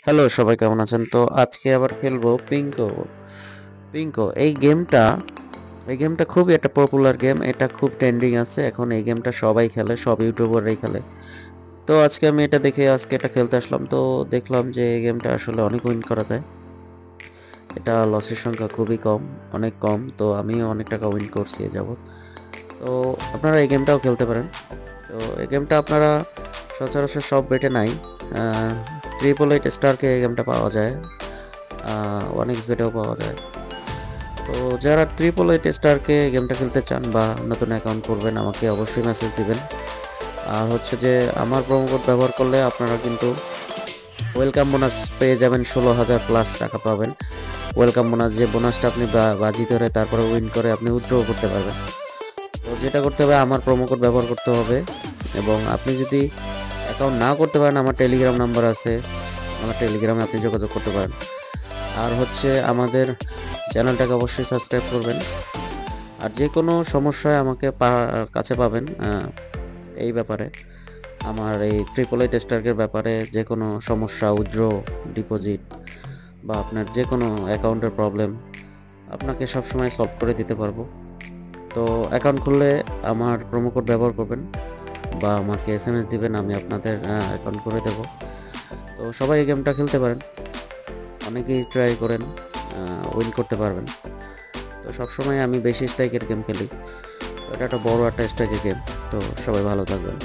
Hello, সবাই কেমন আছেন? তো আজকে আবার খেলবো পিঙ্কো। পিঙ্কো এই গেমটা খুবই একটা পপুলার গেম। এটা খুব ট্রেন্ডিং আছে এখন। এই গেমটা সবাই খেলে, সব ইউটিউবাররাই খেলে। তো আজকে আমি এটা দেখে আজকে এটা খেলতে আসলাম। তো দেখলাম যে এই গেমটা আসলে অনেক উইন করা যায়। এটা লসের সংখ্যা খুবই কম, অনেক কম। তো আমিও অনেক টাকা উইন করছি এ যাবৎ। তো আপনারা এই গেমটাও খেলতে পারেন। তো এই গেমটা আপনারা সচরাচর সব বেটে নাই। ট্রিপল এইট স্টারকে এই গেমটা পাওয়া যায়, 1x বেটেও পাওয়া যায়। তো যারা ট্রিপল এইট স্টারকে গেমটা খেলতে চান বা নতুন অ্যাকাউন্ট করবেন, আমাকে অবশ্যই মেসেজ দিবেন। আর হচ্ছে যে আমার প্রোমো কোড ব্যবহার করলে আপনারা কিন্তু ওয়েলকাম বোনাস পেয়ে যাবেন, 16,000 প্লাস টাকা পাবেন। ওয়েলকাম বোনাস, যে বোনাসটা আপনি বাজি ধরে তারপরে উইন করে আপনি উইথড্র করতে পারবেন। তো যেটা করতে হবে, আমার প্রোমো কোড ব্যবহার করতে হবে। এবং আপনি যদি অ্যাকাউন্ট না করতে পারেন, আমার টেলিগ্রাম নাম্বার আছে, আমার টেলিগ্রামে আপনি যোগাযোগ করতে পারেন। আর হচ্ছে আমাদের চ্যানেলটাকে অবশ্যই সাবস্ক্রাইব করবেন। আর যে কোনো সমস্যায় আমাকে কাছে পাবেন। এই ব্যাপারে, আমার এই ট্রিপল এইট স্টার্কের ব্যাপারে যে কোনো সমস্যা, উইথড্র, ডিপোজিট বা আপনার যে কোনো অ্যাকাউন্টের প্রবলেম আপনাকে সবসময় সলভ করে দিতে পারবো। তো অ্যাকাউন্ট খুললে আমার প্রোমো কোড ব্যবহার করবেন বা আমাকে এসএমএস দিবেন, আমি আপনাদের অ্যাকাউন্ট করে দেব। তো সবাই এই গেমটা খেলতে পারেন, অনেকেই ট্রাই করেন, উইন করতে পারবেন। তো সবসময় আমি বেশি স্ট্রাইকের গেম খেলি। তো এটা একটা বড় একটা স্ট্রাইকের গেম। তো সবাই ভালো থাকবেন।